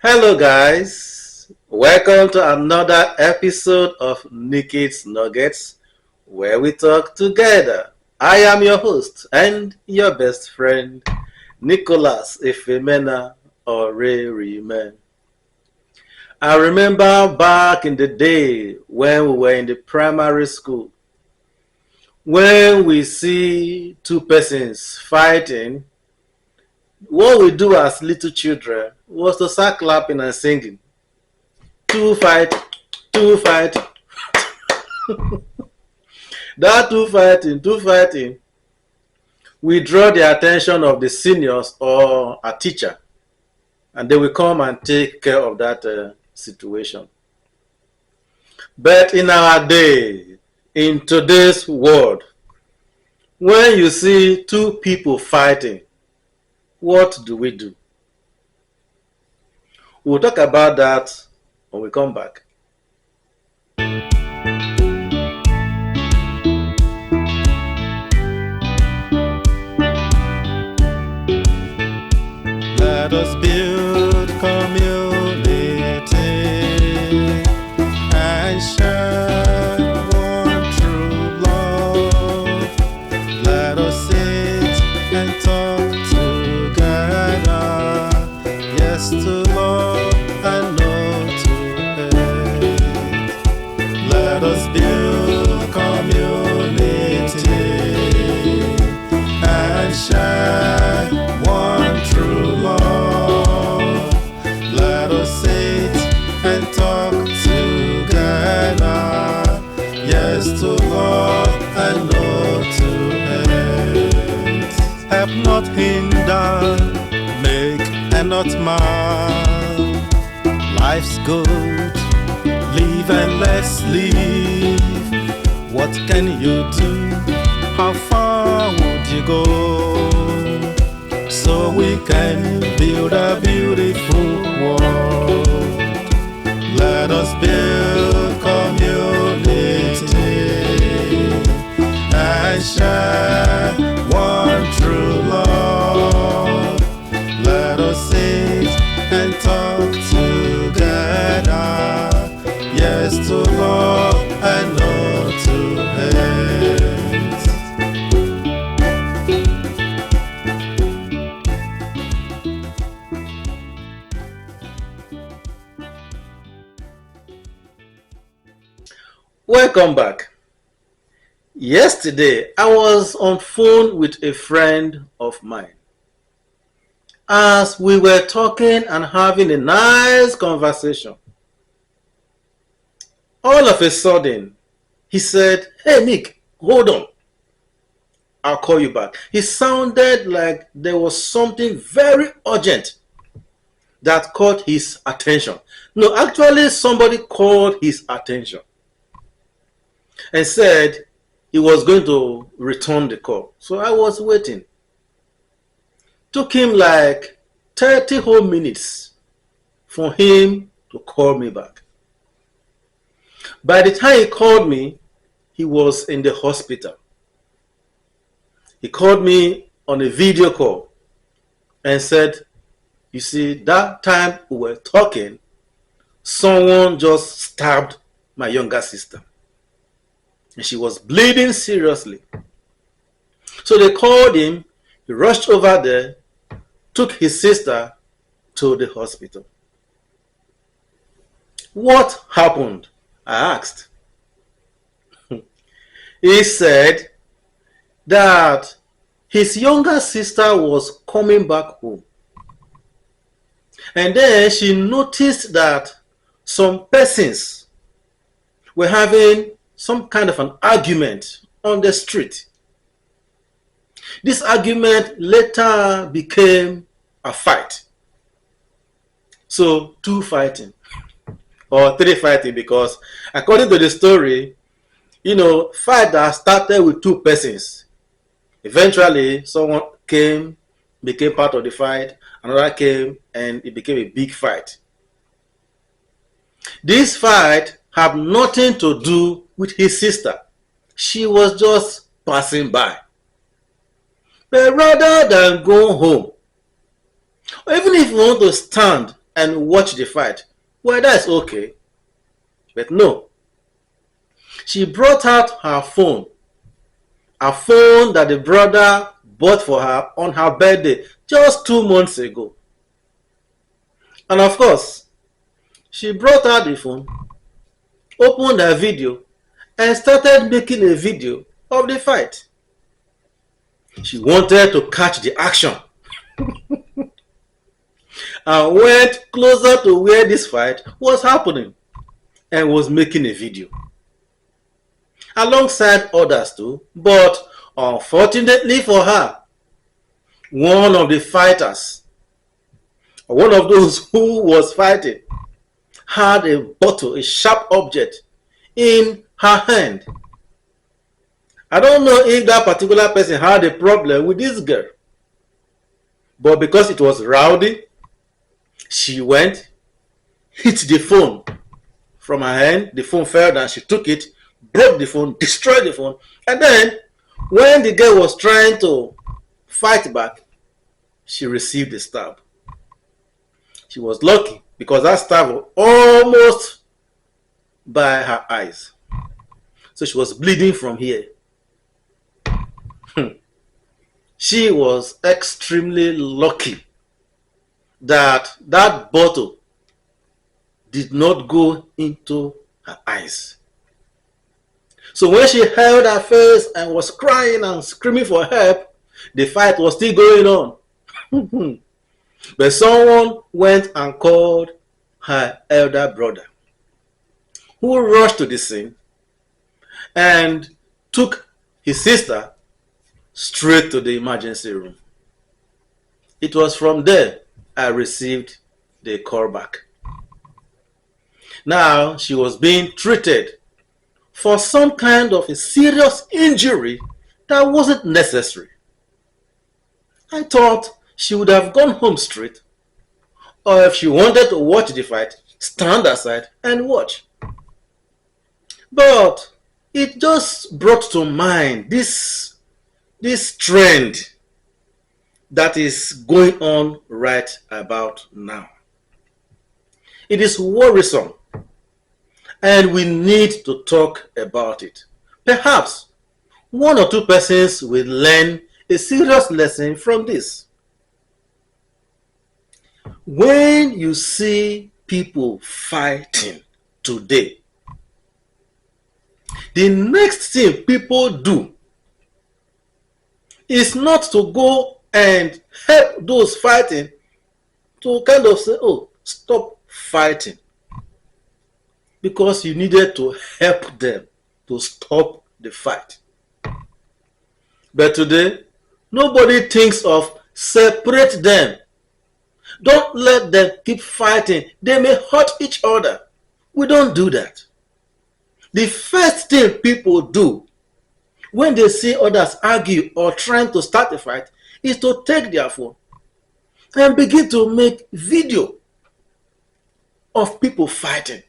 Hello, guys. Welcome to another episode of Nikki's Nuggets, where we talk together. I am your host and your best friend, Nicholas Ifemena Oreriman. I remember back in the day when we were in the primary school, when we see two persons fighting, what we do as little children was to start clapping and singing. Two fight, two fight. That two fighting, we draw the attention of the seniors or a teacher, and they will come and take care of that situation. But in our day, in today's world, when you see two people fighting, what do we do? We'll talk about that when we come back. Let us build community and share one true love. Let us sit and talk together. Yes to love and no to hate. Let us build community and share one true love. Let us sit and talk together. Yes to love and no to hate. Help not hinder, make and not mar. Life's good, live and let's live. What can you do? How far would you go? So we can build a beautiful world. Let us build community and share one true love. Let us sit and talk together. Yes to love and no to hate. Welcome back. Yesterday, I was on phone with a friend of mine. As we were talking and having a nice conversation, all of a sudden, he said, "Hey Nick, hold on. I'll call you back." It sounded like there was something very urgent that caught his attention. No, actually, somebody called his attention and said he was going to return the call. So I was waiting. Took him like 30 whole minutes for him to call me back. By the time he called me, he was in the hospital. He called me on a video call and said, "You see, that time we were talking, someone just stabbed my younger sister. And she was bleeding seriously." So they called him, he rushed over there, took his sister to the hospital. "What happened?" I asked. He said that his younger sister was coming back home. And then she noticed that some persons were having some kind of an argument on the street. This argument later became a fight. So two fighting or three fighting, because according to the story, fight that started with two persons. Eventually, someone came, became part of the fight, another came, and it became a big fight. This fight had nothing to do with his sister. She was just passing by. But rather than go home, or even if you want to stand and watch the fight. Well, that's okay. But no. She brought out her phone. A phone that the brother bought for her on her birthday just 2 months ago. And of course, she brought out the phone, opened her video, and started making a video of the fight. She wanted to catch the action and went closer to where this fight was happening and was making a video. Alongside others too, but unfortunately for her, one of the fighters, one of those who was fighting, had a bottle, a sharp object in her hand. I don't know if that particular person had a problem with this girl, but because it was rowdy, she went, hit the phone from her hand, the phone fell down, she took it, broke the phone, destroyed the phone, and then when the girl was trying to fight back, she received a stab. She was lucky because that stab was almost by her eyes. So she was bleeding from here. She was extremely lucky that that bottle did not go into her eyes. So when she held her face and was crying and screaming for help, the fight was still going on. But someone went and called her elder brother, who rushed to the scene and took his sister straight to the emergency room. It was from there I received the call back. Now she was being treated for some kind of a serious injury that wasn't necessary. I thought she would have gone home straight, or if she wanted to watch the fight, stand aside and watch. But it just brought to mind this trend that is going on right about now. It is worrisome, and we need to talk about it. Perhaps one or two persons will learn a serious lesson from this. When you see people fighting today, the next thing people do is not to go and help those fighting to kind of say, oh, stop fighting, because you needed to help them to stop the fight. But today, nobody thinks of separate them. Don't let them keep fighting. They may hurt each other. We don't do that. The first thing people do when they see others argue or trying to start a fight is to take their phone and begin to make video of people fighting.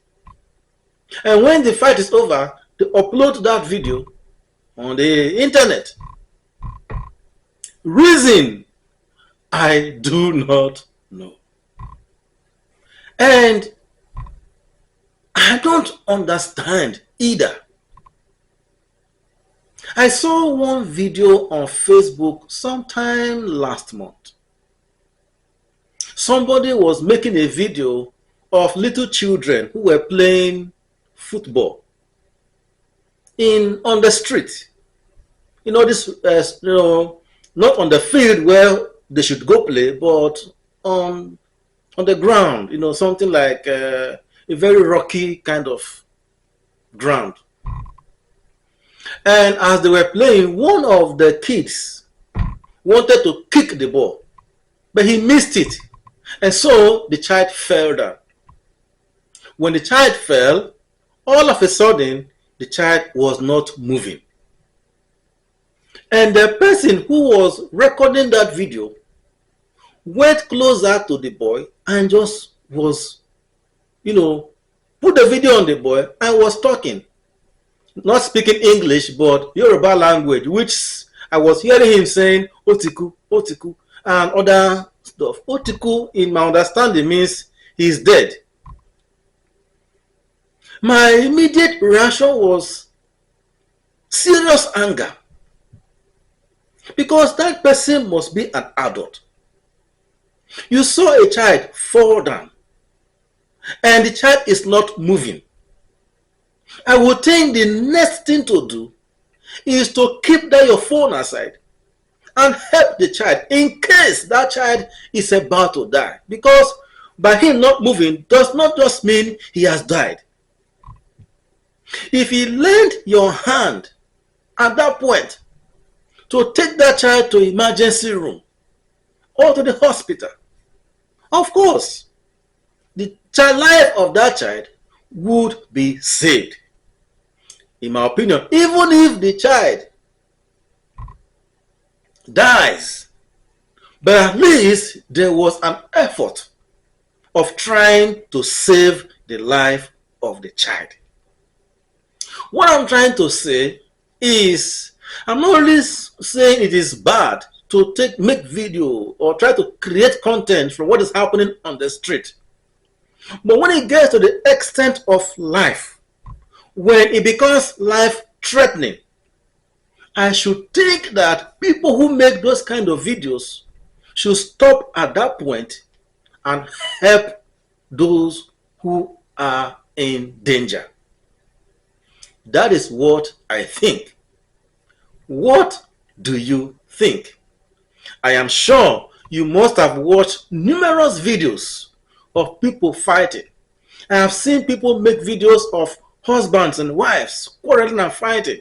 And when the fight is over, they upload that video on the internet. Reason, I do not know. And I don't understand either. I saw one video on Facebook sometime last month. Somebody was making a video of little children who were playing football on the street. Not on the field where they should go play, but on the ground, something like a very rocky kind of ground. And as they were playing, one of the kids wanted to kick the ball, but he missed it. And so the child fell down. When the child fell, all of a sudden, the child was not moving. And the person who was recording that video went closer to the boy and just was, put the video on the boy and was talking. Not speaking English, but Yoruba language, which I was hearing him saying, Otiku, Otiku, and other stuff. Otiku, in my understanding, means he's dead. My immediate reaction was serious anger, because that person must be an adult. You saw a child fall down and the child is not moving. I would think the next thing to do is to keep that your phone aside and help the child in case that child is about to die, because by him not moving does not just mean he has died. If he lent your hand at that point to take that child to emergency room or to the hospital, of course, the life of that child would be saved. In my opinion, even if the child dies, but at least there was an effort of trying to save the life of the child. What I'm trying to say is, I'm not really saying it is bad to make video or try to create content from what is happening on the street. But when it gets to the extent of life, when it becomes life-threatening, I should think that people who make those kind of videos should stop at that point and help those who are in danger. That is what I think. What do you think? I am sure you must have watched numerous videos of people fighting. I have seen people make videos of husbands and wives quarreling and fighting.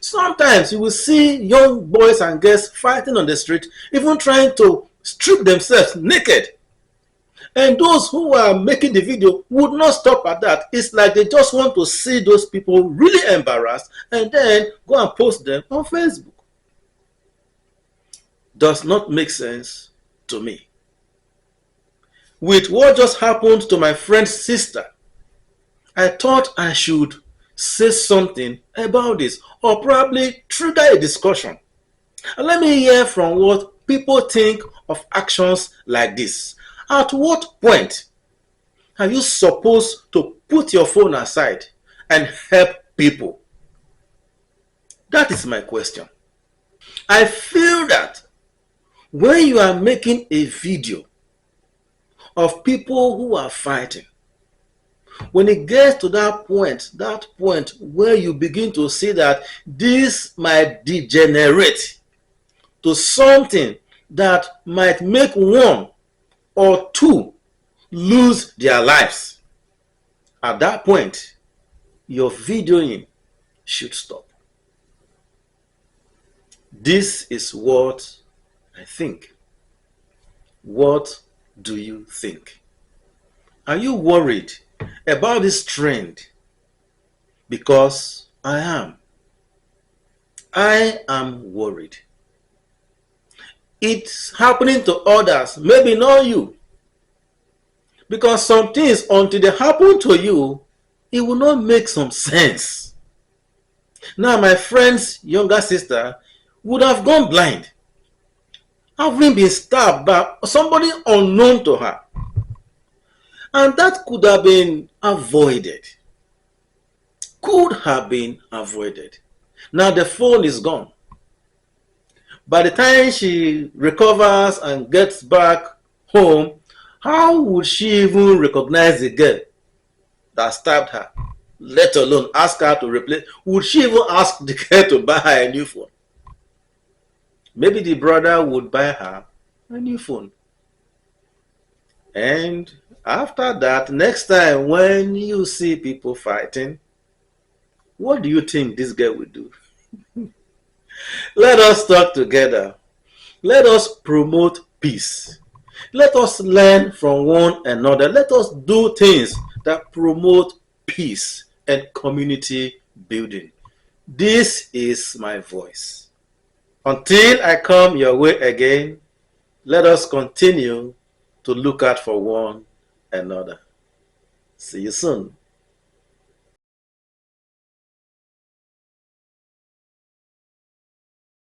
Sometimes you will see young boys and girls fighting on the street, even trying to strip themselves naked. And those who are making the video would not stop at that. It's like they just want to see those people really embarrassed and then go and post them on Facebook. Does not make sense to me. With what just happened to my friend's sister, I thought I should say something about this, or probably trigger a discussion. And let me hear from what people think of actions like this. At what point are you supposed to put your phone aside and help people? That is my question. I feel that when you are making a video of people who are fighting, when it gets to that point where you begin to see that this might degenerate to something that might make one or two lose their lives, at that point, your videoing should stop. This is what I think. What do you think? Are you worried about this trend? Because I am. I am worried. It's happening to others, maybe not you. Because some things, until they happen to you, it will not make some sense. Now, my friend's younger sister would have gone blind, having been stabbed by somebody unknown to her. And that could have been avoided. Could have been avoided. Now the phone is gone. By the time she recovers and gets back home, how would she even recognize the girl that stabbed her? Let alone ask her to replace. Would she even ask the girl to buy her a new phone? Maybe the brother would buy her a new phone. And after that, next time when you see people fighting, what do you think this girl will do? Let us talk together. Let us promote peace. Let us learn from one another. Let us do things that promote peace and community building. This is my voice. Until I come your way again, let us continue to look out for one another. See you soon.